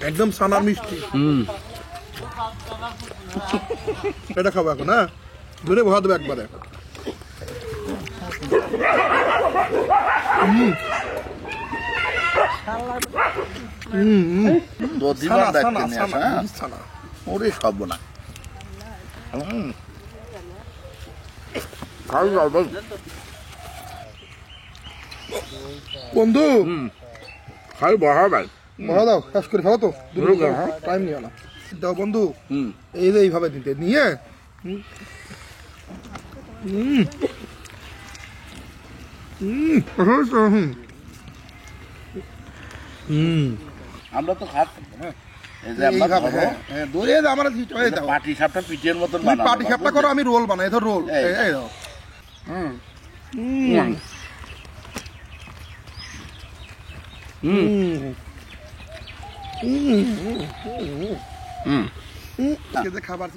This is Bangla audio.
একদম সানার মিষ্টি। এটা খাবো এখন, হ্যাঁ ধরে বহা দেবে একবারে। ওরে সব না বন্ধু খাই বহা ভাই বহা দাও, কাজ করে খাও তো, টাইম নিও না। দাও বন্ধু, এই যে এইভাবে দিতে নিয়ে আমরা তো খাচ্ছি হ্যাঁ পাটি সাপটা পিঠের মতন পাটি সাপটা করো, আমি রোল বানাই, ধর রোল। খাবার